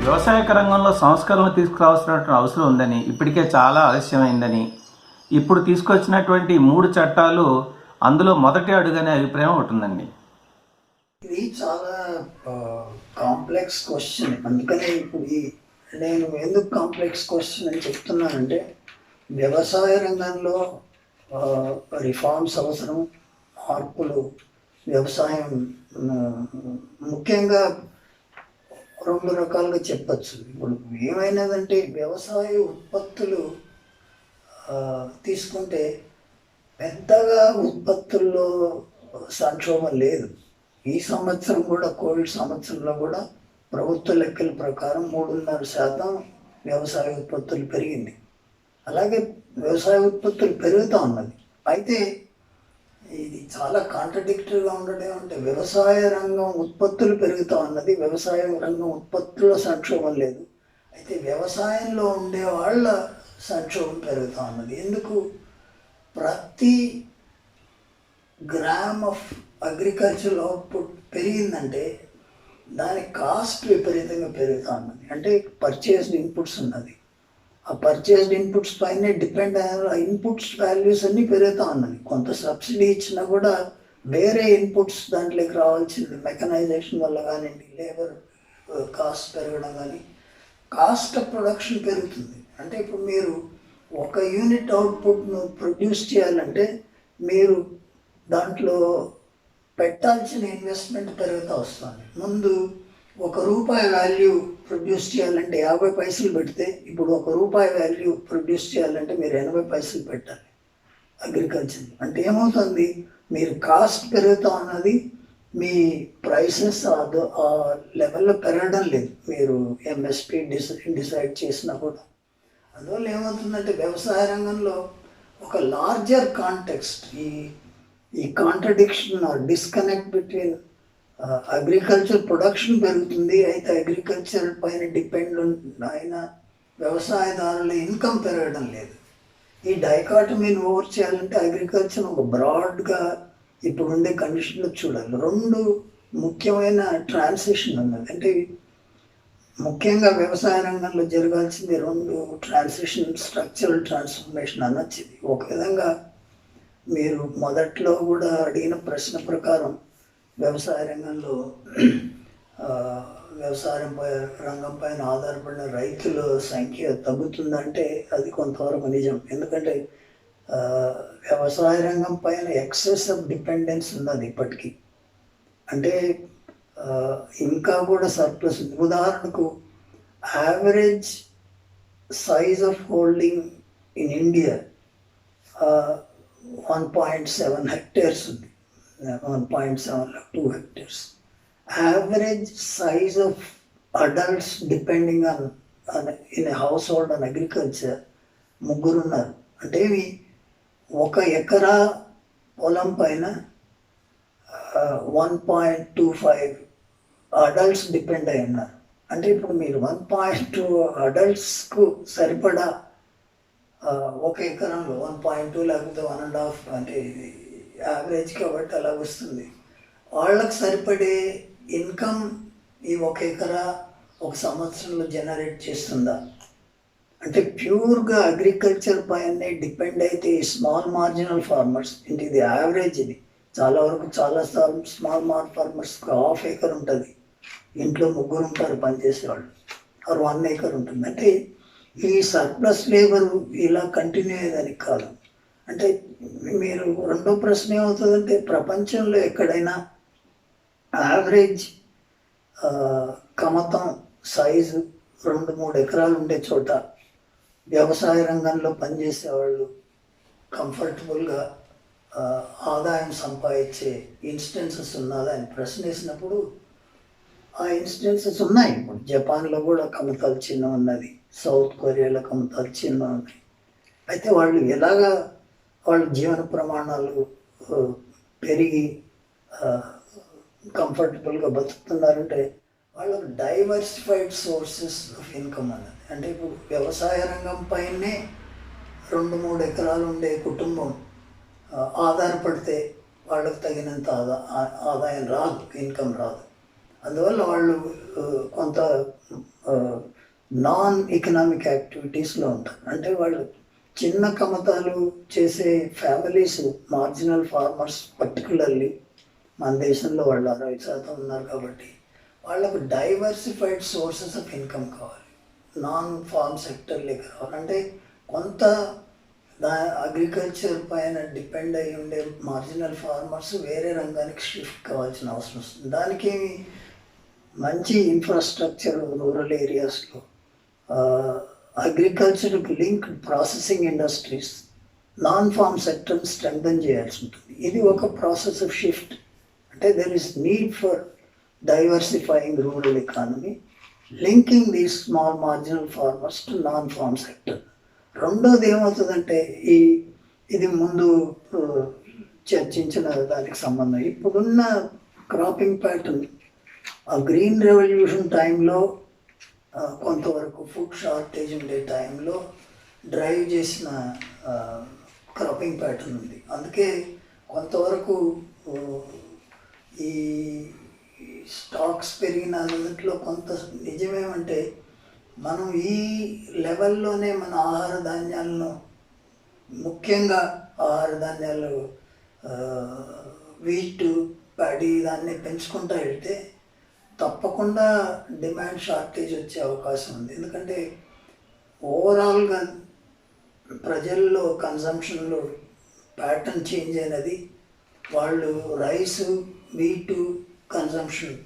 వ్యవసాయక రంగంలో సంస్కరణలు తీసుకురావాల్సినటువంటి అవసరం ఉందని, ఇప్పటికే చాలా ఆలస్యమైందని, ఇప్పుడు తీసుకొచ్చినటువంటి 3 చట్టాలు అందులో మొదటి అడుగనే అభిప్రాయం ఉంటుందండి. ఇది చాలా కాంప్లెక్స్ క్వశ్చన్. అందుకనే ఇప్పుడు నేను ఎందుకు కాంప్లెక్స్ క్వశ్చన్ అని చెప్తున్నానంటే, వ్యవసాయ రంగంలో రిఫార్మ్స్ అవసరం, మార్పులు. వ్యవసాయం ముఖ్యంగా 2 రకాలుగా చెప్పచ్చు. ఇప్పుడు ఏమైనదంటే, వ్యవసాయ ఉత్పత్తులు తీసుకుంటే పెద్దగా ఉత్పత్తుల్లో సంక్షోభం లేదు. ఈ సంవత్సరం కూడా, కోవిడ్ సంవత్సరంలో కూడా ప్రభుత్వ లెక్కల ప్రకారం 3.5% వ్యవసాయ ఉత్పత్తులు పెరిగింది. అలాగే వ్యవసాయ ఉత్పత్తులు పెరుగుతూ ఉన్నది. అయితే ఇది చాలా కాంట్రడిక్టరీగా ఉండడం అంటే, వ్యవసాయ రంగం ఉత్పత్తులు పెరుగుతూ ఉన్నది, వ్యవసాయ రంగం ఉత్పత్తుల్లో సంక్షోభం లేదు. అయితే వ్యవసాయంలో ఉండే వాళ్ళ సంక్షోభం పెరుగుతూ ఉన్నది. ఎందుకు? ప్రతి గ్రామ్ ఆఫ్ అగ్రికల్చర్ అవుట్పుట్ పెరిగిందంటే దాని కాస్ట్ విపరీతంగా పెరుగుతూ ఉన్నది. అంటే పర్చేస్డ్ ఇన్పుట్స్ ఉన్నది, ఆ పర్చేస్డ్ ఇన్పుట్స్ పైనే డిపెండ్ అయ్యారు. ఆ ఇన్పుట్స్ వాల్యూస్ అన్నీ పెరుగుతూ ఉన్నది. కొంత సబ్సిడీ ఇచ్చినా కూడా వేరే ఇన్పుట్స్ దాంట్లోకి రావాల్సింది, మెకనైజేషన్ వల్ల కానివ్వండి, లేబర్ కాస్ట్ పెరగడం కానీ, కాస్ట్ ఆఫ్ ప్రొడక్షన్ పెరుగుతుంది. అంటే ఇప్పుడు మీరు ఒక యూనిట్ అవుట్పుట్ను ప్రొడ్యూస్ చేయాలంటే మీరు దాంట్లో పెట్టాల్సిన ఇన్వెస్ట్మెంట్ పెరుగుతూ వస్తుంది. ముందు ₹1 వాల్యూ ప్రొడ్యూస్ చేయాలంటే 50 పైసలు పెడితే, ఇప్పుడు ₹1 వాల్యూ ప్రొడ్యూస్ చేయాలంటే మీరు 80 పైసలు పెట్టాలి అగ్రికల్చర్. అంటే ఏమవుతుంది? మీరు కాస్ట్ పెరుగుతూ ఉన్నది, మీ ప్రైసెస్ ఆ లెవెల్లో పెరగడం లేదు మీరు ఎంఎస్పి డిసైడ్ చేసినా కూడా. అందువల్ల ఏమవుతుందంటే, వ్యవసాయ రంగంలో ఒక లార్జర్ కాంటెక్స్ట్, ఈ contradiction are disconnect between agriculture production పెరుగుతుంది, అయితే అగ్రికల్చర్ పైన డిపెండ్ అయిన వ్యవసాయదారుల ఇన్కమ్ పెరగడం లేదు. ఈ డైకాటమీని ఓవర్ చేయాలంటే అగ్రికల్చర్ ఒక బ్రాడ్గా ఇప్పుడు ఉండే కండిషన్లో చూడాలి. 2 ముఖ్యమైన ట్రాన్సిషన్ ఉన్నది. అంటే ముఖ్యంగా వ్యవసాయ రంగంలో జరగాల్సింది 2 ట్రాన్సిషన్, స్ట్రక్చరల్ ట్రాన్స్ఫర్మేషన్ అనొచ్చు. ఒక విధంగా మీరు మొదట్లో కూడా అడిగిన ప్రశ్న ప్రకారం వ్యవసాయ రంగంలో రంగం పైన ఆధారపడిన రైతుల సంఖ్య తగ్గుతుందంటే అది కొంతవరకు నిజం. ఎందుకంటే వ్యవసాయ రంగం పైన ఎక్సెస్ ఆఫ్ డిపెండెన్స్ ఉన్నది ఇప్పటికీ. అంటే ఇంకా కూడా సర్ప్లస్ ఉంది. ఉదాహరణకు average size of holding in India 1.7 hectares ఉంది, 1.7 2 hectares. Average size of adults depending on in a household on agriculture 3 ఉన్నారు. అంటే 1 ఎకరా పొలం పైన 1.25 అడల్ట్స్ డిపెండ్ అయి ఉన్నారు. అంటే ఇప్పుడు మీరు 1.2 అడల్ట్స్కు సరిపడా 1 ఎకరంలో 1.2 లేకపోతే 1.5, అంటే యావరేజ్ కాబట్టి అలా వస్తుంది. వాళ్ళకు సరిపడే ఇన్కమ్ ఈ 1 ఎకరా 1 సంవత్సరంలో జనరేట్ చేస్తుందా? అంటే ప్యూర్గా అగ్రికల్చర్ పైనే డిపెండ్ అయితే ఈ స్మాల్ మార్జినల్ ఫార్మర్స్, అంటే ఇది యావరేజ్, ఇది చాలా వరకు చాలా స్మాల్ ఫార్మర్స్కి 1/2 ఎకర్ ఉంటుంది, ఇంట్లో 3 ఉంటారు పనిచేసేవాళ్ళు, ఆర్ 1 ఎకర్ ఉంటుంది. అంటే ఈ సర్ప్లస్ లేబర్ ఇలా కంటిన్యూ అయ్యేదానికి కాదు. అంటే మీరు రెండో ప్రశ్న ఏమవుతుందంటే, ప్రపంచంలో ఎక్కడైనా యావరేజ్ కమతం సైజు 2-3 ఎకరాలు ఉండే చోట వ్యవసాయ రంగంలో పనిచేసేవాళ్ళు కంఫర్టబుల్గా ఆదాయం సంపాదించే ఇన్స్టెన్సెస్ ఉన్నదా అని ప్రశ్న వేసినప్పుడు ఆ ఇన్స్టెన్సెస్ ఉన్నాయి. ఇప్పుడు జపాన్లో కూడా కమతాలు చిన్న ఉన్నది, సౌత్ కొరియాలో కమతాలు చిన్న ఉన్నాయి. అయితే వాళ్ళు ఎలాగా వాళ్ళ జీవన ప్రమాణాలు పెరిగి కంఫర్టబుల్గా బతుకుతున్నారంటే, వాళ్ళకు డైవర్సిఫైడ్ సోర్సెస్ ఆఫ్ ఇన్కమ్ అన్నది. అంటే ఇప్పుడు వ్యవసాయ రంగం పైనే 2-3 ఎకరాలు ఉండే కుటుంబం ఆధారపడితే వాళ్ళకు తగినంత ఆదాయం రాదు, ఇన్కమ్ రాదు. అందువల్ల వాళ్ళు కొంత నాన్ ఎకనామిక్ యాక్టివిటీస్లో ఉంటారు. అంటే వాళ్ళు చిన్న కమతాలు చేసే ఫ్యామిలీస్, మార్జినల్ ఫార్మర్స్ పర్టికులర్లీ మన దేశంలో వాళ్ళు 60% ఉన్నారు కాబట్టి వాళ్ళకు డైవర్సిఫైడ్ సోర్సెస్ ఆఫ్ ఇన్కమ్ కావాలి. నాన్ ఫార్మ్ సెక్టర్లోకి రావాలంటే కొంత అగ్రికల్చర్ పైన డిపెండ్ అయి ఉండే మార్జినల్ ఫార్మర్స్ వేరే రంగానికి షిఫ్ట్ కావాల్సిన అవసరం వస్తుంది. దానికి మంచి ఇన్ఫ్రాస్ట్రక్చర్ రూరల్ ఏరియాస్లో అగ్రికల్చర్కి link processing industries, non farm సెక్టర్ని స్ట్రెంగ్థన్ చేయాల్సి ఉంటుంది. ఇది ఒక ప్రాసెస్ ఆఫ్ షిఫ్ట్. అంటే there is need for diversifying rural economy, linking these small marginal farmers to non farm sector. రెండోది ఏమవుతుందంటే ఇది ముందు చర్చించిన దానికి సంబంధం, ఇప్పుడున్న క్రాపింగ్ ప్యాటర్న్ ఆ గ్రీన్ రెవల్యూషన్ టైంలో కొంతవరకు ఫుడ్ షార్టేజ్ ఉండే టైంలో డ్రైవ్ చేసిన క్రాపింగ్ ప్యాటర్న్ ఉంది. అందుకే కొంతవరకు ఈ స్టాక్స్ పెరిగిన దాంట్లో కొంత నిజమేమంటే మనం ఈ లెవెల్లోనే మన ఆహార ధాన్యాలను, ముఖ్యంగా ఆహార ధాన్యాలు వీట్, ప్యాడీ దాన్ని పెంచుకుంటూ వెళ్తే తప్పకుండా డిమాండ్ షార్టేజ్ వచ్చే అవకాశం ఉంది. ఎందుకంటే ఓవరాల్గా ప్రజల్లో కన్జంప్షన్లో ప్యాటర్న్ చేంజ్ అయినది. వాళ్ళు రైసు, వీటు కన్జంప్షన్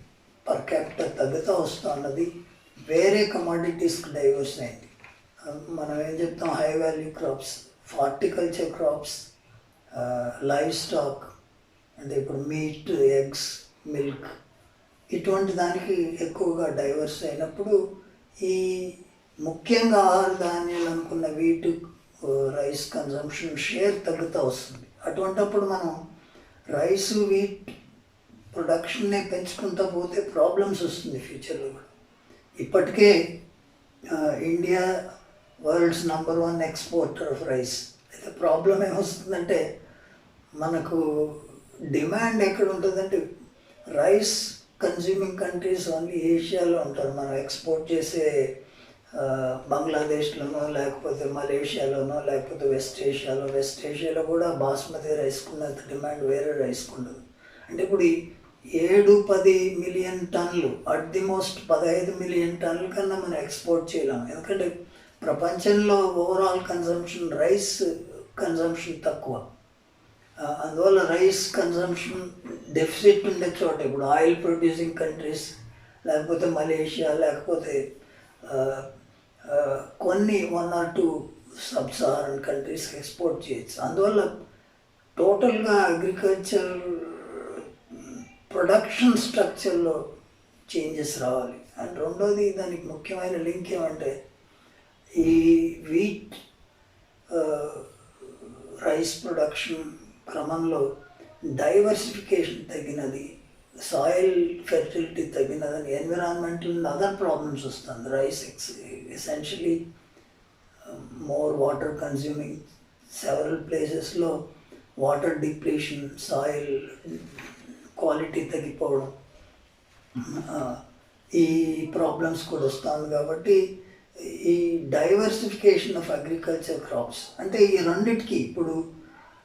పర్ క్యాపిటల్ తగ్గుతూ వస్తూ ఉన్నది. వేరే కమాడిటీస్కి డైవర్స్ అయింది. మనం ఏం చెప్తాం, high value crops, horticulture crops, live stock, అంటే ఇప్పుడు మీట్, ఎగ్స్, మిల్క్, ఇటువంటి దానికి ఎక్కువగా డైవర్స్ అయినప్పుడు ఈ ముఖ్యంగా ఆహార ధాన్యాలు అనుకున్న వీటు, రైస్ కన్జంప్షన్ షేర్ తగ్గుతూ వస్తుంది. అటువంటప్పుడు మనం రైస్, వీట్ ప్రొడక్షన్నే పెంచుకుంటూ పోతే ప్రాబ్లమ్స్ వస్తుంది ఫ్యూచర్లో కూడా. ఇప్పటికే India world's number 1 exporter of rice. అయితే ప్రాబ్లం ఏమొస్తుందంటే మనకు డిమాండ్ ఎక్కడ ఉంటుందంటే రైస్ కన్జ్యూమింగ్ కంట్రీస్ ఓన్లీ ఏషియాలో ఉంటారు. మనం ఎక్స్పోర్ట్ చేసే బంగ్లాదేశ్లోనో, లేకపోతే మలేషియాలోనో, లేకపోతే వెస్ట్ ఏషియాలో కూడా బాస్మతి రైస్కు ఉన్నంత డిమాండ్ వేరే రైస్కు ఉండదు. అంటే ఇప్పుడు 7-10 మిలియన్ టన్నులు, అట్ ది మోస్ట్ 15 మిలియన్ టన్నుల కన్నా మనం ఎక్స్పోర్ట్ చేయలేము. ఎందుకంటే ప్రపంచంలో ఓవరాల్ కన్జంప్షన్, రైస్ కన్జంప్షన్ తక్కువ. అందువల్ల రైస్ కన్జంప్షన్ డెఫిసిట్ ఉండే చోట ఇప్పుడు ఆయిల్ ప్రొడ్యూసింగ్ కంట్రీస్, లేకపోతే మలేషియా, లేకపోతే కొన్ని 1 or 2 సబ్ సహారన్ కంట్రీస్కి ఎక్స్పోర్ట్ చేయొచ్చు. అందువల్ల టోటల్గా అగ్రికల్చర్ ప్రొడక్షన్ స్ట్రక్చర్లో చేంజెస్ రావాలి. అండ్ రెండోది దానికి ముఖ్యమైన లింక్ ఏమంటే ఈ వీట్, రైస్ ప్రొడక్షన్ క్రమంలో డైవర్సిఫికేషన్ తగ్గినది, సాయిల్ ఫెర్టిలిటీ తగ్గినదని, ఎన్విరాన్మెంటల్ అండ్ అదర్ ప్రాబ్లమ్స్ వస్తుంది. Rice essentially more water consuming, several ప్లేసెస్లో వాటర్ డిప్లీషన్, సాయిల్ క్వాలిటీ తగ్గిపోవడం, ఈ ప్రాబ్లమ్స్ కూడా వస్తుంది. కాబట్టి ఈ డైవర్సిఫికేషన్ ఆఫ్ అగ్రికల్చర్ క్రాప్స్ అంటే ఈ రెండిటికి, ఇప్పుడు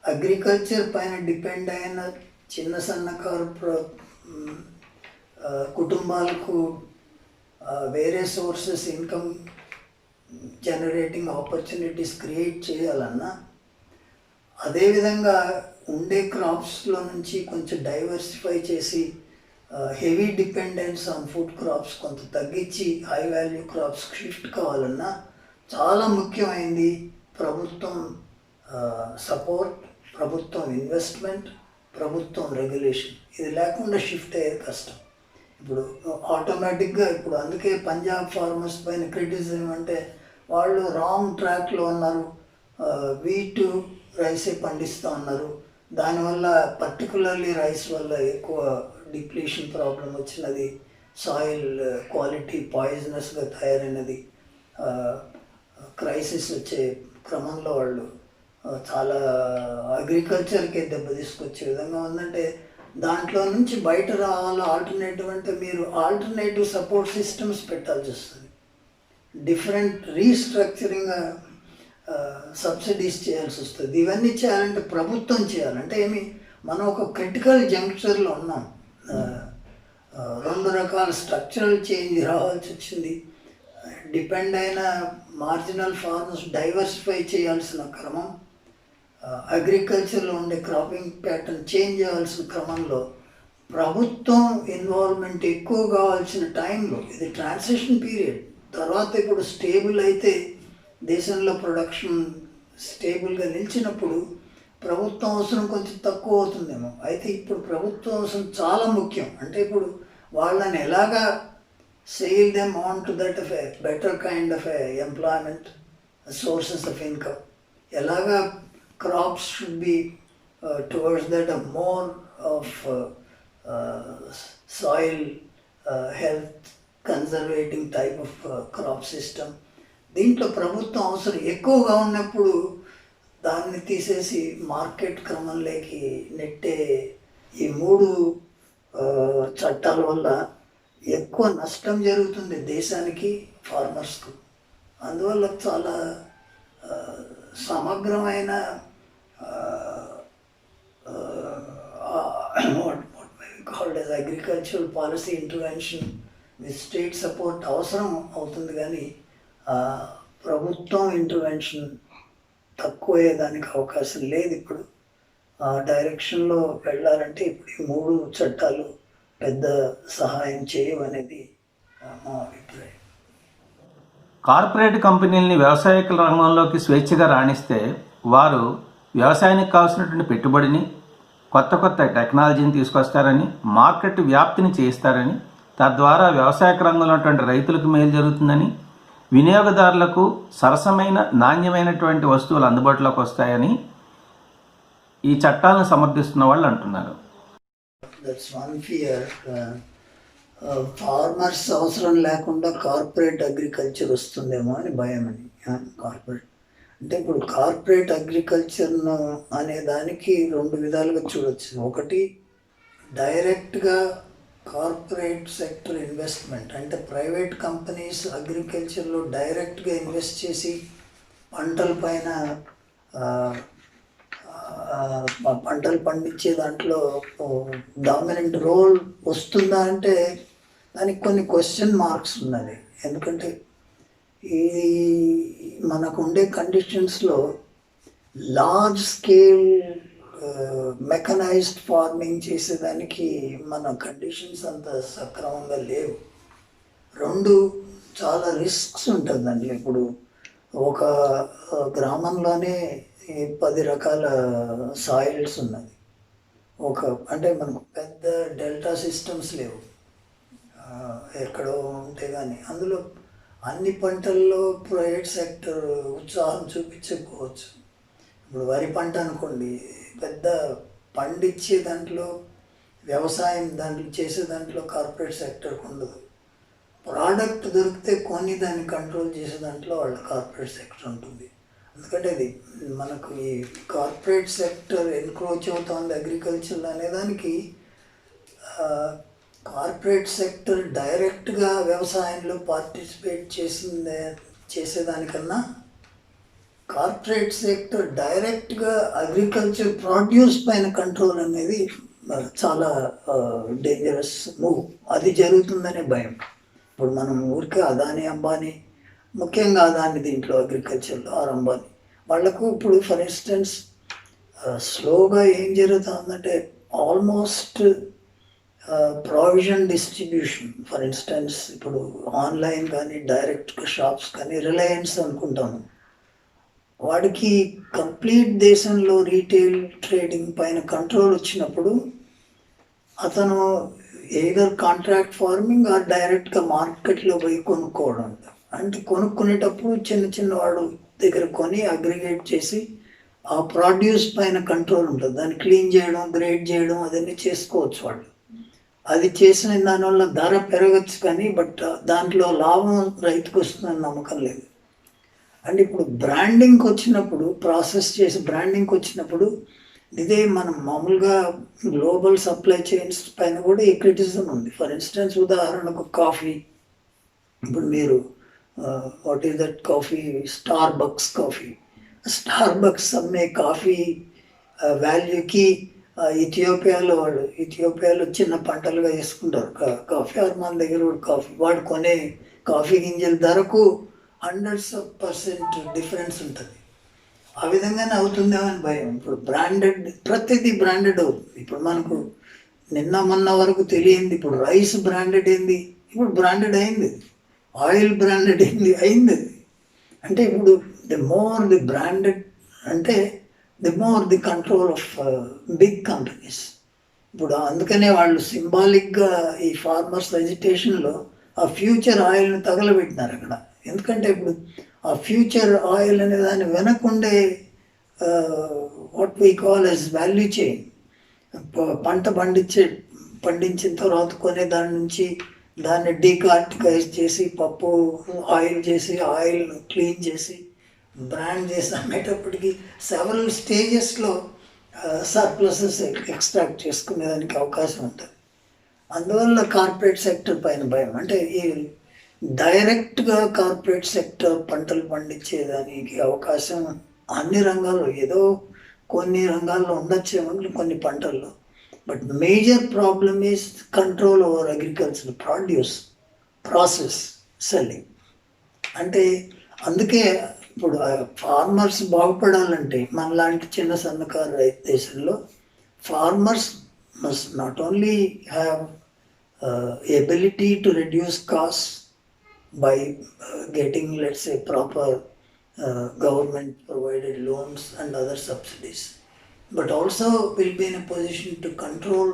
అగ్రికల్చర్ పైన డిపెండ్ అయిన చిన్న సన్నకారు కుటుంబాలకు వేరే sources income generating opportunities create చేయాలన్నా, అదేవిధంగా ఉండే క్రాప్స్లో నుంచి కొంచెం డైవర్సిఫై చేసి heavy dependence on food crops కొంత తగ్గించి హై వాల్యూ క్రాప్స్ షిఫ్ట్ కావాలన్నా చాలా ముఖ్యమైనది ప్రభుత్వం సపోర్ట్, ప్రభుత్వం ఇన్వెస్ట్మెంట్, ప్రభుత్వం రెగ్యులేషన్. ఇది లేకుండా షిఫ్ట్ అయ్యేది కష్టం. ఇప్పుడు ఆటోమేటిక్గా ఇప్పుడు అందుకే పంజాబ్ ఫార్మర్స్ పైన క్రిటిసిజం అంటే వాళ్ళు రాంగ్ ట్రాక్లో ఉన్నారు, వీటు రైసే పండిస్తూ ఉన్నారు, దానివల్ల పర్టికులర్లీ రైస్ వల్ల ఎక్కువ డిప్లీషన్ ప్రాబ్లం వచ్చినది, సాయిల్ క్వాలిటీ పాయిజనస్గా తయారైనది, క్రైసిస్ వచ్చే క్రమంలో వాళ్ళు చాలా అగ్రికల్చర్కే దెబ్బ తీసుకొచ్చే విధంగా ఉందంటే దాంట్లో నుంచి బయట రావాలి. ఆల్టర్నేటివ్ అంటే మీరు ఆల్టర్నేటివ్ సపోర్ట్ సిస్టమ్స్ పెట్టాల్సి వస్తుంది. డిఫరెంట్ రీస్ట్రక్చరింగ్ సబ్సిడీస్ చేయాల్సి వస్తుంది. ఇవన్నీ చేయాలంటే ప్రభుత్వం చేయాలంటే మనం ఒక క్రిటికల్ జంక్షన్లో ఉన్నాం. రెండు రకాల స్ట్రక్చరల్ చేంజ్ రావాల్సి వచ్చింది. డిపెండ్ అయిన మార్జినల్ ఫార్మర్స్ డైవర్సిఫై చేయాల్సిన క్రమం, అగ్రికల్చర్లో ఉండే క్రాపింగ్ ప్యాటర్న్ చేంజ్ చేయాల్సిన క్రమంలో ప్రభుత్వం ఇన్వాల్వ్మెంట్ ఎక్కువ కావాల్సిన టైంలో, ఇది ట్రాన్సిషన్ పీరియడ్. తర్వాత ఇప్పుడు స్టేబుల్ అయితే దేశంలో ప్రొడక్షన్ స్టేబుల్గా నిలిచినప్పుడు ప్రభుత్వం అవసరం కొంచెం తక్కువ అవుతుందేమో. అయితే ఇప్పుడు ప్రభుత్వం అవసరం చాలా ముఖ్యం. అంటే ఇప్పుడు వాళ్ళని ఎలాగా sale them on to that of a better kind of a employment, sources of income, ఎలాగా crops should be towards that of more of soil health conserving type of crop system. దీంట్లో ప్రభుత్వం అవసరం ఎక్కువగా ఉన్నప్పుడు దాన్ని తీసేసి మార్కెట్ క్రమంలోకి నెట్టే ఈ మూడు చట్టాల వల్ల ఎక్కువ నష్టం జరుగుతుంది దేశానికి, ఫార్మర్స్కు. అందువల్ల చాలా సమగ్రమైన called as agricultural policy intervention with state support అవసరం అవుతుంది. కానీ ప్రభుత్వం ఇంటర్వెన్షన్ తక్కువయ్యేదానికి అవకాశం లేదు. ఇప్పుడు ఆ డైరెక్షన్లో వెళ్ళాలంటే ఇప్పుడు ఈ మూడు చట్టాలు పెద్ద సహాయం చేయవనేది మా అభిప్రాయం. కార్పొరేట్ కంపెనీలని వ్యవసాయ రంగంలోకి స్వేచ్ఛగా రాణిస్తే వారు వ్యవసాయానికి కావాల్సినటువంటి పెట్టుబడిని, కొత్త కొత్త టెక్నాలజీని తీసుకొస్తారని, మార్కెట్ వ్యాప్తిని చేయిస్తారని, తద్వారా వ్యవసాయ రంగంలో ఉన్నటువంటి రైతులకు మేలు జరుగుతుందని, వినియోగదారులకు సరసమైన నాణ్యమైనటువంటి వస్తువులు అందుబాటులోకి వస్తాయని ఈ చట్టాలను సమర్థిస్తున్న వాళ్ళు అంటున్నారు. That's one fear. ఫార్మర్స్ అవసరం లేకుండా కార్పొరేట్ అగ్రికల్చర్ వస్తుందేమో అని భయం అని. కార్పొరేట్ అంటే ఇప్పుడు కార్పొరేట్ అగ్రికల్చర్ను అనే దానికి రెండు విధాలుగా చూడొచ్చు. ఒకటి డైరెక్ట్గా కార్పొరేట్ సెక్టర్ ఇన్వెస్ట్మెంట్, అంటే ప్రైవేట్ కంపెనీస్ అగ్రికల్చర్లో డైరెక్ట్గా ఇన్వెస్ట్ చేసి పంటల పైన పంటలు పండించే దాంట్లో డామినెంట్ రోల్ వస్తుందా అంటే దానికి కొన్ని క్వశ్చన్ మార్క్స్ ఉన్నది. ఎందుకంటే ఇది మనకు ఉండే కండిషన్స్లో లార్జ్ స్కేల్ మెకనైజ్డ్ ఫార్మింగ్ చేసేదానికి మన కండిషన్స్ అంత సక్రమంగా లేవు. రెండు చాలా రిస్క్స్ ఉంటుందండి. ఇప్పుడు ఒక గ్రామంలోనే 10 రకాల సాయిల్స్ ఉన్నది. అంటే మనకు పెద్ద డెల్టా సిస్టమ్స్ లేవు, ఎక్కడో ఉంటే కానీ అందులో అన్ని పంటల్లో ప్రైవేట్ సెక్టర్ ఉత్సాహం చూపించకపోవచ్చు. ఇప్పుడు వరి పంట అనుకోండి, పెద్ద పండించే దాంట్లో వ్యవసాయం దాంట్లో చేసే దాంట్లో కార్పొరేట్ సెక్టర్కి ఉండదు. ప్రోడక్ట్ దొరికితే కొని దాన్ని కంట్రోల్ చేసే దాంట్లో వాళ్ళ కార్పొరేట్ సెక్టర్ ఉంటుంది. ఎందుకంటే అది మనకు ఈ కార్పొరేట్ సెక్టర్ ఎన్క్రోచ్ అవుతుంది అగ్రికల్చర్ అనేదానికి కార్పొరేట్ సెక్టర్ డైరెక్ట్గా వ్యవసాయంలో పార్టిసిపేట్ చేసేదానికన్నా కార్పొరేట్ సెక్టర్ డైరెక్ట్గా అగ్రికల్చర్ ప్రొడ్యూస్ పైన కంట్రోల్ అనేది చాలా డేంజరస్ మూవ్. అది జరుగుతుందనే భయం. ఇప్పుడు మనం ఊరికే అదాని అంబానీ, ముఖ్యంగా అదాని దీంట్లో అగ్రికల్చర్లో అంబానీ వాళ్లకు ఇప్పుడు ఫర్ ఇన్స్టెన్స్ స్లోగా ఏం జరుగుతుందంటే almost provision distribution. For instance ఇప్పుడు ఆన్లైన్ కానీ డైరెక్ట్ షాప్స్ కానీ రిలయన్స్ అనుకుంటాము, వాడికి కంప్లీట్ దేశంలో రీటైల్ ట్రేడింగ్ పైన కంట్రోల్ వచ్చినప్పుడు అతను ఏదర్ కాంట్రాక్ట్ ఫార్మింగ్ ఆర్ డైరెక్ట్గా మార్కెట్లో పోయి కొనుక్కోవడం. అంటే కొనుక్కునేటప్పుడు చిన్న వాడు దగ్గర కొని అగ్రిగేట్ చేసి ఆ ప్రొడ్యూస్ పైన కంట్రోల్ ఉంటుంది. దాన్ని క్లీన్ చేయడం, గ్రేడ్ చేయడం అదన్నీ చేసుకోవచ్చు వాళ్ళు. అది చేసిన దానివల్ల ధర పెరగచ్చు కానీ బట్ దాంట్లో లాభం రైతుకు వస్తుందని నమ్మకం లేదు. అండ్ ఇప్పుడు బ్రాండింగ్కి వచ్చినప్పుడు, ప్రాసెస్ చేసి బ్రాండింగ్కి వచ్చినప్పుడు ఇదే మనం మామూలుగా గ్లోబల్ సప్లై చైన్స్ పైన కూడా ఈ క్రిటిసిజం ఉంది. ఫర్ ఇన్స్టెన్స్ ఉదాహరణకు కాఫీ, ఇప్పుడు మీరు what is that coffee, Starbucks coffee. Starbucks అమ్మే కాఫీ వాల్యూకి ఇథియోపియాలో చిన్న పంటలుగా వేసుకుంటారు కాఫీ. ఆర్ మన దగ్గర కూడా కాఫీ, వాడు కొనే కాఫీ గింజల ధరకు 100% డిఫరెన్స్ ఉంటుంది. ఆ విధంగానే అవుతుందేమో అని భయం. ఇప్పుడు బ్రాండెడ్, ప్రతిదీ బ్రాండెడ్ అవుతుంది. ఇప్పుడు మనకు నిన్న మొన్న వరకు తెలియంది, ఇప్పుడు రైస్ బ్రాండెడ్ అయింది, ఇప్పుడు బ్రాండెడ్ అయింది. ఆయిల్ బ్రాండెడ్ అయింది. అంటే ఇప్పుడు ది మోర్ ది బ్రాండెడ్ అంటే the more the control of big companies. ఇప్పుడు అందుకనే వాళ్ళు సింబాలిక్గా ఈ ఫార్మర్స్ ఎజిటేషన్లో ఆ ఫ్యూచర్ ఆయిల్ని తగలబెట్టినారు అక్కడ. ఎందుకంటే ఇప్పుడు ఆ ఫ్యూచర్ ఆయిల్ అనే దాన్ని వెనకుండే what we call as value chain. పంట పండించిన తర్వాత కొనే దాని నుంచి దాన్ని డీకార్టికైజ్ చేసి పప్పు ఆయిల్ చేసి, ఆయిల్ క్లీన్ చేసి, బ్రాండ్ చేసి అమ్మేటప్పటికి సెవరల్ స్టేజెస్లో సర్ప్లసెస్ ఎక్స్ట్రాక్ట్ చేసుకునేదానికి అవకాశం ఉంటుంది. అందువల్ల కార్పొరేట్ సెక్టర్ పైన భయం. అంటే ఈ డైరెక్ట్గా కార్పొరేట్ సెక్టర్ పంటలు పండించేదానికి అవకాశం అన్ని రంగాల్లో, ఏదో కొన్ని రంగాల్లో ఉండొచ్చేమో, కొన్ని పంటల్లో. But major problem is control over agriculture produce, process, selling. అంటే అందుకే ఇప్పుడు ఫార్మర్స్ బాగుపడాలంటే మనలాంటి చిన్న సన్నకారు రైతు దేశంలో farmers must not only have ability to reduce cost by getting, let's say, proper government provided loans and other subsidies, but also will be in a position to control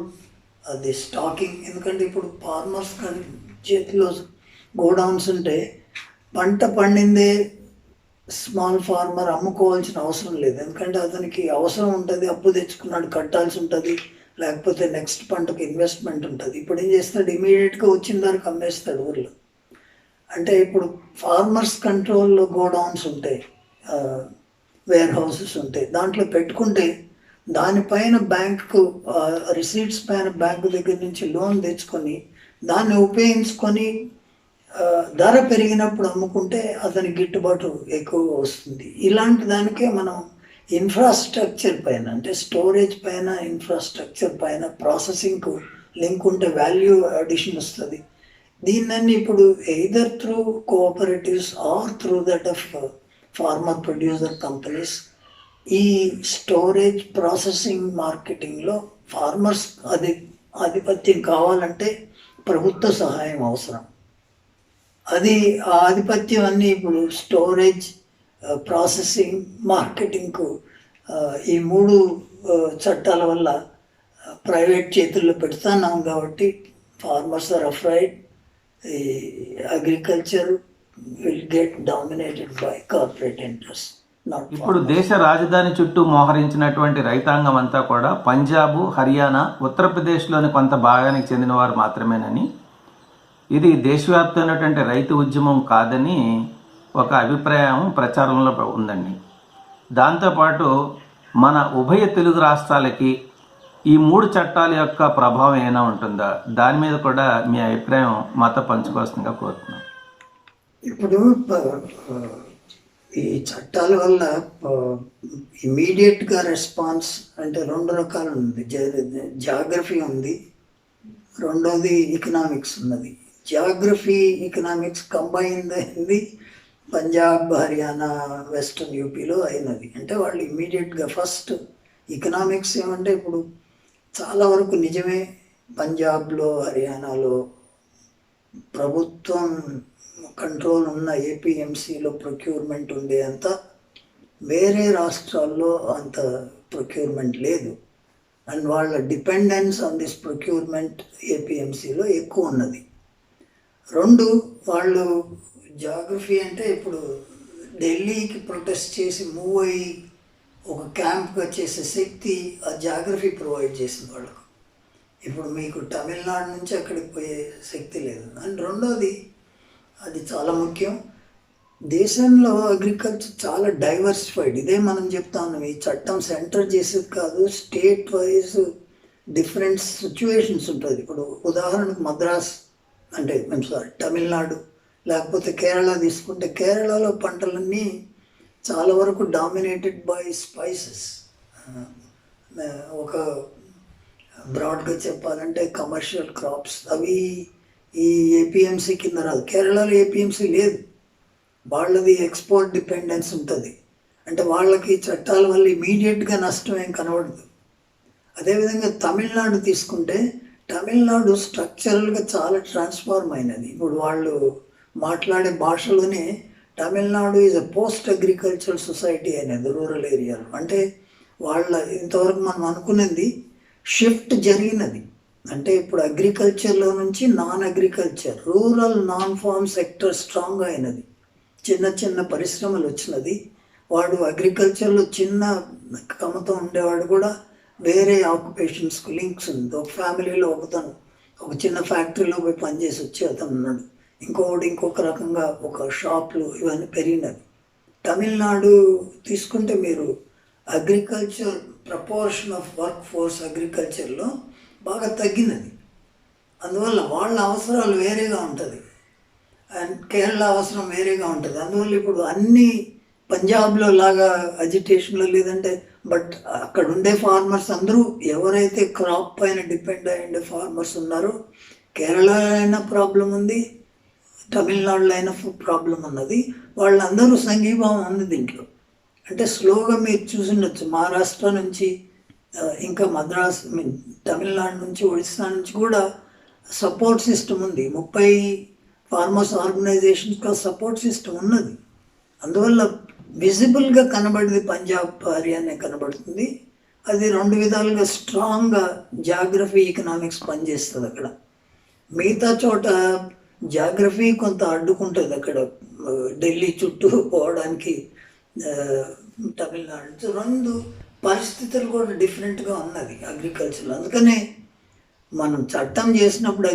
the stocking. ఎందుకంటే ఇప్పుడు farmers చేతిలో godowns ఉంటే పంట పండిందే small farmer అమ్ముకోవాల్సిన అవసరం లేదు. ఎందుకంటే అతనికి అవసరం ఉంటుంది, అప్పు తెచ్చుకున్నాడు, కట్టాల్సి ఉంటుంది, లేకపోతే నెక్స్ట్ పంటకు ఇన్వెస్ట్మెంట్ ఉంటుంది. ఇప్పుడు ఏం చేస్తాడు, ఇమీడియట్గా వచ్చిన ధరకు అమ్మేస్తాడు ఊర్లో. అంటే ఇప్పుడు ఫార్మర్స్ కంట్రోల్లో గోడౌన్స్ ఉంటాయి, వేర్ హౌసెస్ ఉంటాయి, దాంట్లో పెట్టుకుంటే దానిపైన బ్యాంకు రిసీట్స్ పైన బ్యాంకు దగ్గర నుంచి లోన్ తెచ్చుకొని దాన్ని ఉపయోగించుకొని ధర పెరిగినప్పుడు అమ్ముకుంటే అతనికి గిట్టుబాటు ఎక్కువ వస్తుంది. ఇలాంటి దానికే మనం ఇన్ఫ్రాస్ట్రక్చర్ పైన, అంటే స్టోరేజ్ పైన, ఇన్ఫ్రాస్ట్రక్చర్ పైన, ప్రాసెసింగ్కు లింక్ ఉంటే వాల్యూ అడిషన్ వస్తుంది. దీన్ని ఇప్పుడు either through cooperatives or through that of farmer producer companies ఈ స్టోరేజ్, ప్రాసెసింగ్, మార్కెటింగ్లో ఫార్మర్స్ ఆధిపత్యం కావాలంటే ప్రభుత్వ సహాయం అవసరం. ఆ ఆధిపత్యం అన్నీ ఇప్పుడు స్టోరేజ్, ప్రాసెసింగ్, మార్కెటింగ్కు ఈ 3 చట్టాల వల్ల ప్రైవేట్ చేతుల్లో పెడుతున్నాం. కాబట్టి farmers are afraid agriculture will get dominated by corporate interest. ఇప్పుడు దేశ రాజధాని చుట్టూ మోహరించినటువంటి రైతాంగం అంతా కూడా పంజాబ్, హర్యానా, ఉత్తరప్రదేశ్లోని కొంత భాగానికి చెందిన వారు మాత్రమేనని, ఇది దేశవ్యాప్తమైనటువంటి రైతు ఉద్యమం కాదని ఒక అభిప్రాయం ప్రచారంలో ఉందండి. దాంతోపాటు మన ఉభయ తెలుగు రాష్ట్రాలకి ఈ 3 చట్టాల యొక్క ప్రభావం ఏమైనా ఉంటుందా, దాని మీద కూడా మీ అభిప్రాయం మాతో పంచుకోవాల్సిందిగా కోరుతున్నాం. ఇప్పుడు ఈ చట్టాల వల్ల ఇమీడియట్గా రెస్పాన్స్ అంటే 2 రకాలు ఉంది. జాగ్రఫీ ఉంది, రెండోది ఎకనామిక్స్ ఉన్నది. జాగ్రఫీ, ఎకనామిక్స్ కంబైన్ అయింది పంజాబ్, హర్యానా, వెస్టర్న్ యూపీలో అయినది. అంటే వాళ్ళు ఇమీడియట్గా ఫస్ట్ ఎకనామిక్స్ ఏమంటే ఇప్పుడు చాలా వరకు నిజమే, పంజాబ్లో, హర్యానాలో ప్రభుత్వం కంట్రోల్ ఉన్న ఏపీఎంసీలో ప్రొక్యూర్మెంట్ ఉండే అంత వేరే రాష్ట్రాల్లో అంత ప్రొక్యూర్మెంట్ లేదు. అండ్ వాళ్ళ డిపెండెన్స్ ఆన్ దిస్ ప్రొక్యూర్మెంట్ ఏపీఎంసీలో ఎక్కువ ఉన్నది. 2, వాళ్ళు జాగ్రఫీ అంటే ఇప్పుడు ఢిల్లీకి ప్రొటెస్ట్ చేసి మూవ్ అయ్యి ఒక క్యాంప్గా చేసే శక్తి ఆ జాగ్రఫీ ప్రొవైడ్ చేసింది వాళ్ళకు. ఇప్పుడు మీకు తమిళనాడు నుంచి అక్కడికి పోయే శక్తి లేదు. అండ్ రెండోది, అది చాలా ముఖ్యం, దేశంలో అగ్రికల్చర్ చాలా డైవర్సిఫైడ్. ఇదే మనం చెప్తా ఉన్నాం, ఈ చట్టం సెంటర్ చేసేది కాదు, స్టేట్ వైజ్ డిఫరెంట్ సిచ్యువేషన్స్ ఉంటుంది. ఇప్పుడు ఉదాహరణకు మద్రాస్ అంటే తమిళనాడు లేకపోతే కేరళ తీసుకుంటే కేరళలో పంటలన్నీ చాలా వరకు డామినేటెడ్ బై స్పైసెస్. ఒక బ్రాడ్గా చెప్పాలంటే కమర్షియల్ క్రాప్స్ అవి ఈ ఏపీఎంసీ కింద రాదు. కేరళలో ఏపీఎంసీ లేదు, వాళ్ళది ఎక్స్పోర్ట్ డిపెండెన్స్ ఉంటుంది. అంటే వాళ్ళకి చట్టాల వల్ల ఇమీడియట్గా నష్టం ఏం కనబడదు. అదేవిధంగా తమిళనాడు తీసుకుంటే తమిళనాడు స్ట్రక్చరల్గా చాలా ట్రాన్స్ఫార్మ్ అయినది. ఇప్పుడు వాళ్ళు మాట్లాడే భాషలోనే Tamil Nadu is a post agricultural society అనేది రూరల్ ఏరియాలో. అంటే వాళ్ళ ఇంతవరకు మనం అనుకున్నది షిఫ్ట్ జరిగినది. అంటే ఇప్పుడు అగ్రికల్చర్లో నుంచి non agriculture, rural non farm sector strong అయినది. చిన్న చిన్న పరిశ్రమలు వచ్చినది. వాడు అగ్రికల్చర్లో చిన్న కమతో ఉండేవాడు కూడా వేరే ఆక్యుపేషన్స్కి లింక్స్ ఉంది. ఒక ఫ్యామిలీలో ఒకతను ఒక చిన్న ఫ్యాక్టరీలో పోయి పనిచేసి వచ్చి అతను ఉన్నాడు, ఇంకొకటి ఇంకొక రకంగా ఒక షాప్లు ఇవన్నీ పెరిగినవి. తమిళనాడు తీసుకుంటే మీరు agriculture proportion of work force అగ్రికల్చర్లో బాగా తగ్గినది. అందువల్ల వాళ్ళ అవసరాలు వేరేగా ఉంటుంది అండ్ కేరళ అవసరం వేరేగా ఉంటుంది. అందువల్ల ఇప్పుడు అన్ని పంజాబ్లో లాగా అజిటేషన్లో లేదంటే, బట్ అక్కడ ఉండే ఫార్మర్స్ అందరూ ఎవరైతే క్రాప్ పైన డిపెండ్ అయి ఉండే ఫార్మర్స్ ఉన్నారో కేరళలో అయినా ప్రాబ్లం ఉంది, తమిళనాడులో అయినా ప్రాబ్లం ఉన్నది. వాళ్ళందరూ సంఘీభావం ఉంది దీంట్లో. అంటే స్లోగా మీరు చూసిండొచ్చు, మహారాష్ట్ర నుంచి ఇంకా మద్రాస్ తమిళనాడు నుంచి ఒడిస్సా నుంచి కూడా సపోర్ట్ సిస్టమ్ ఉంది. 30 ఫార్మర్స్ ఆర్గనైజేషన్స్కి సపోర్ట్ సిస్టమ్ ఉన్నది. అందువల్ల విజిబుల్గా కనబడేది పంజాబ్ హర్యానా కనబడుతుంది. అది 2 విధాలుగా స్ట్రాంగ్గా జాగ్రఫీ ఎకనామిక్స్ పనిచేస్తుంది అక్కడ. మిగతా చోట జాగ్రఫీ కొంత అడ్డుకుంటుంది. అక్కడ ఢిల్లీ చుట్టూ పోవడానికి తమిళనాడు 2 పరిస్థితులు కూడా డిఫరెంట్గా ఉన్నది అగ్రికల్చర్లో. అందుకనే మనం చట్టం చేసినప్పుడు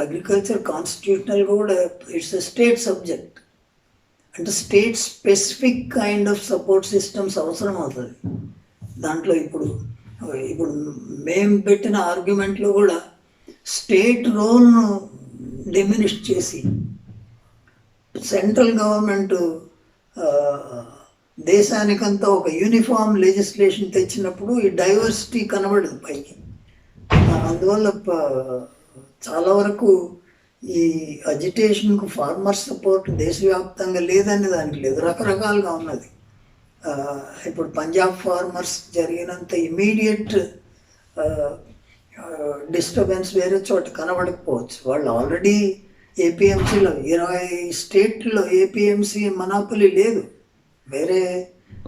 అగ్రికల్చర్ కాన్స్టిట్యూషనల్గా కూడా ఇట్స్ ఎ స్టేట్ సబ్జెక్ట్. అంటే state specific kind of support systems అవసరం అవుతుంది దాంట్లో. ఇప్పుడు మేము పెట్టిన ఆర్గ్యుమెంట్లో కూడా స్టేట్ రోల్ను డిమినిష్ చేసి సెంట్రల్ గవర్నమెంట్ దేశానికంతా ఒక యూనిఫామ్ లెజిస్లేషన్ తెచ్చినప్పుడు ఈ డైవర్సిటీ కనబడదు పైకి. అందువల్ల చాలా వరకు ఈ అజిటేషన్కు ఫార్మర్ సపోర్ట్ దేశవ్యాప్తంగా లేదని దానికి లేదు, రకరకాలుగా ఉన్నది. ఇప్పుడు పంజాబ్ ఫార్మర్స్ జరిగినంత ఇమీడియట్ డిస్టర్బెన్స్ వేరే చోట కనబడకపోవచ్చు. వాళ్ళు ఆల్రెడీ ఏపీఎంసీలో 20 స్టేట్లో ఏపీఎంసీ మనాపలి లేదు, వేరే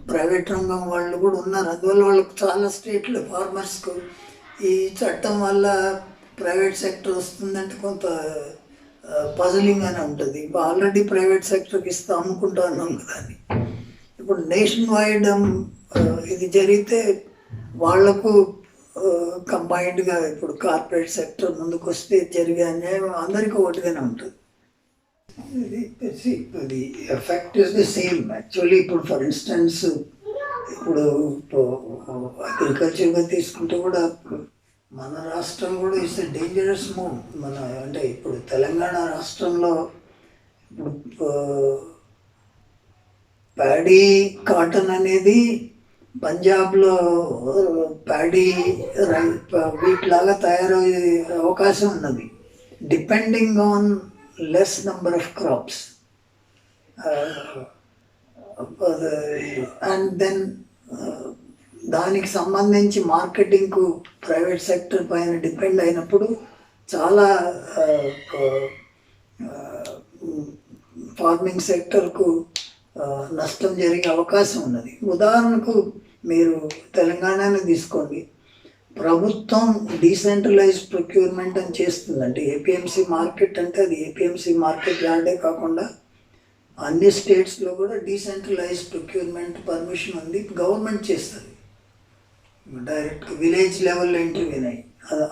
ప్రైవేట్ రంగం వాళ్ళు కూడా ఉన్నారు. అందువల్ల వాళ్ళకు చాలా స్టేట్లు ఫార్మర్స్కు ఈ చట్టం వల్ల ప్రైవేట్ సెక్టర్ వస్తుందంటే కొంత పజలింగ్ అని ఉంటుంది. ఆల్రెడీ ప్రైవేట్ సెక్టర్కి ఇస్తూ అమ్ముకుంటూ ఉన్నాం కదా అని. ఇప్పుడు నేషన్ వైడ్ ఇది జరిగితే వాళ్లకు కంబైన్డ్గా ఇప్పుడు కార్పొరేట్ సెక్టర్ ముందుకు వస్తే జరిగే అన్యాయం అందరికీ ఒకటిగానే ఉంటుంది. ఇది effect is the same actually. ఇప్పుడు ఫర్ ఇన్స్టెన్స్ ఇప్పుడు అగ్రికల్చర్గా తీసుకుంటే కూడా మన రాష్ట్రం కూడా ఇట్స్ ఎ డేంజరస్ మూవ్. అంటే ఇప్పుడు తెలంగాణ రాష్ట్రంలో ఇప్పుడు ప్యాడీ కాటన్ అనేది పంజాబ్లో ప్యాడీ వీటిలాగా తయారయ్యే అవకాశం ఉన్నది, depending on less number of crops. And then దానికి సంబంధించి మార్కెటింగ్కు ప్రైవేట్ సెక్టర్ పైన డిపెండ్ అయినప్పుడు చాలా ఫార్మింగ్ సెక్టర్కు నష్టం జరిగే అవకాశం ఉన్నది. ఉదాహరణకు మీరు తెలంగాణని తీసుకోండి, ప్రభుత్వం డీసెంట్రలైజ్డ్ ప్రొక్యూర్మెంట్ అని చేస్తుందంటే ఏపీఎంసీ మార్కెట్ అంటే అది ఏపీఎంసీ మార్కెట్ యార్డే కాకుండా అన్ని స్టేట్స్లో కూడా డీసెంట్రలైజ్డ్ ప్రొక్యూర్మెంట్ పర్మిషన్ ఉంది, గవర్నమెంట్ చేస్తుంది, డైరెక్ట్ విలేజ్ లెవెల్లో ఇంటర్వ్యూన్ అయ్యి.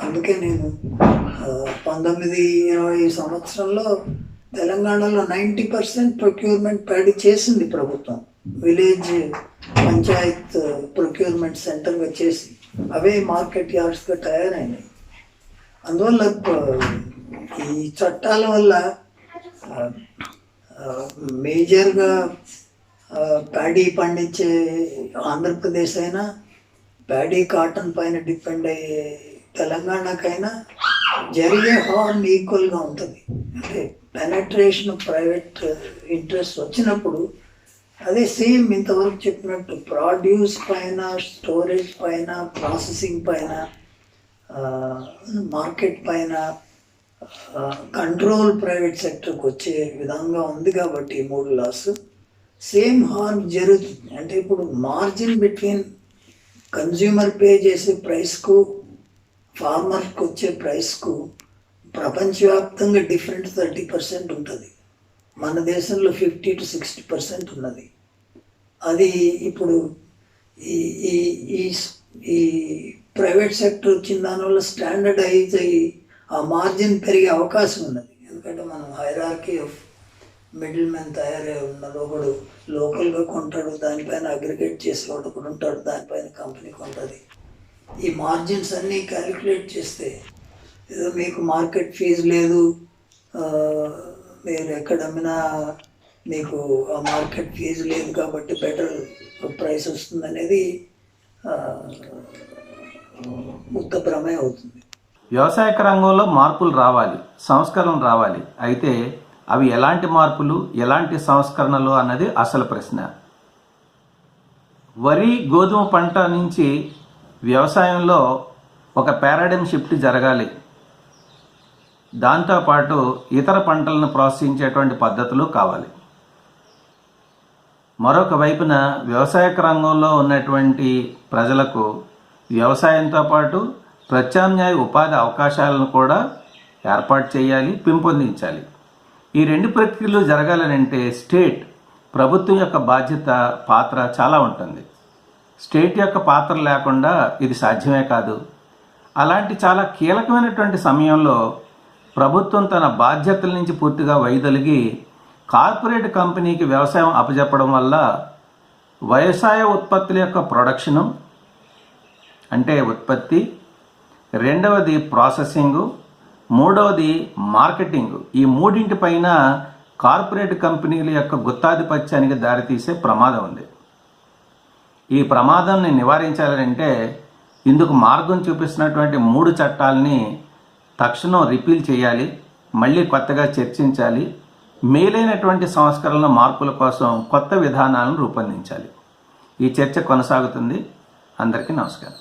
అందుకే నేను 1920 సంవత్సరంలో తెలంగాణలో 90% ప్రొక్యూర్మెంట్ ప్యాడీ చేసింది ప్రభుత్వం, విలేజ్ పంచాయత్ ప్రొక్యూర్మెంట్ సెంటర్గా చేసి అవే మార్కెట్ యార్డ్స్గా తయారైనాయి. అందువల్ల ఈ చట్టాల వల్ల మేజర్గా ప్యాడీ పండించే ఆంధ్రప్రదేశ్ అయినా, ప్యాడీ కాటన్ పైన డిపెండ్ అయ్యే తెలంగాణకైనా జరిగే హార్మ్ ఈక్వల్గా ఉంటుంది. అంటే పెనట్రేషన్ ప్రైవేట్ ఇంట్రెస్ట్ వచ్చినప్పుడు అదే సేమ్ ఇంతవరకు చెప్పినట్టు ప్రొడ్యూస్ పైన, స్టోరేజ్ పైన, ప్రాసెసింగ్ పైన, మార్కెట్ పైన కంట్రోల్ ప్రైవేట్ సెక్టర్కి వచ్చే విధంగా ఉంది. కాబట్టి ఈ 3 లాస్ సేమ్ హార్మ్ జరుగుతుంది. అంటే ఇప్పుడు మార్జిన్ బిట్వీన్ కన్జ్యూమర్ పే చేసే ప్రైస్కు, ఫార్మర్కి వచ్చే ప్రైస్కు ప్రపంచవ్యాప్తంగా డిఫరెంట్ 30% ఉంటుంది. మన దేశంలో 50 to 60% ఉన్నది. అది ఇప్పుడు ఈ ఈ ఈ ఈ ప్రైవేట్ సెక్టర్ వచ్చిన దానివల్ల స్టాండర్డైజ్ అయ్యి ఆ మార్జిన్ పెరిగే అవకాశం ఉన్నది. ఎందుకంటే మనం హైరార్కీ ఆఫ్ మిడిల్ మ్యాన్ తయారై ఉన్నది. ఒకడు లోకల్గా కొంటాడు, దానిపైన అగ్రిగేట్ చేసేవాడు ఒకడు ఉంటాడు, దానిపైన కంపెనీ కొంటుంది. ఈ మార్జిన్స్ అన్నీ క్యాలిక్యులేట్ చేస్తే ఏదో మీకు మార్కెట్ ఫీజు లేదు, మీరు ఎక్కడ అమ్మినా మీకు ఆ మార్కెట్ ఫీజు లేదు కాబట్టి బెటర్ ప్రైస్ వస్తుంది అనేది ఉత్తప్రమే అవుతుంది. వ్యవసాయక రంగంలో మార్పులు రావాలి, సంస్కరణ రావాలి. అయితే అవి ఎలాంటి మార్పులు, ఎలాంటి సంస్కరణలు అన్నది అసలు ప్రశ్న. వరి, గోధుమ పంట నుంచి వ్యవసాయంలో ఒక పారాడిమ్ షిఫ్ట్ జరగాలి. దాంతోపాటు ఇతర పంటలను ప్రోత్సహించేటువంటి పద్ధతులు కావాలి. మరొక వైపున వ్యవసాయక రంగంలో ఉన్నటువంటి ప్రజలకు వ్యవసాయంతో పాటు ప్రత్యామ్నాయ ఉపాధి అవకాశాలను కూడా ఏర్పాటు చేయాలి, పెంపొందించాలి. ఈ 2 ప్రక్రియలు జరగాలనంటే స్టేట్, ప్రభుత్వం యొక్క బాధ్యత, పాత్ర చాలా ఉంటుంది. స్టేట్ యొక్క పాత్ర లేకుండా ఇది సాధ్యమే కాదు. అలాంటి చాలా కీలకమైనటువంటి సమయంలో ప్రభుత్వం తన బాధ్యతల నుంచి పూర్తిగా వైదొలిగి కార్పొరేట్ కంపెనీకి వ్యవసాయం అప్పజెప్పడం వల్ల వ్యవసాయ ఉత్పత్తుల యొక్క ప్రొడక్షను అంటే ఉత్పత్తి, రెండవది ప్రాసెసింగు, మూడవది మార్కెటింగ్, ఈ మూడింటిపైన కార్పొరేట్ కంపెనీల యొక్క గుత్తాధిపత్యానికి దారితీసే ప్రమాదం ఉంది. ఈ ప్రమాదాన్ని నివారించాలంటే ఇందుకు మార్గం చూపిస్తున్నటువంటి 3 చట్టాలని తక్షణం రిపీల్ చేయాలి, మళ్ళీ కొత్తగా చర్చించాలి, మేలైనటువంటి సంస్కరణల మార్పుల కోసం కొత్త విధానాలను రూపొందించాలి. ఈ చర్చ కొనసాగుతుంది. అందరికీ నమస్కారం.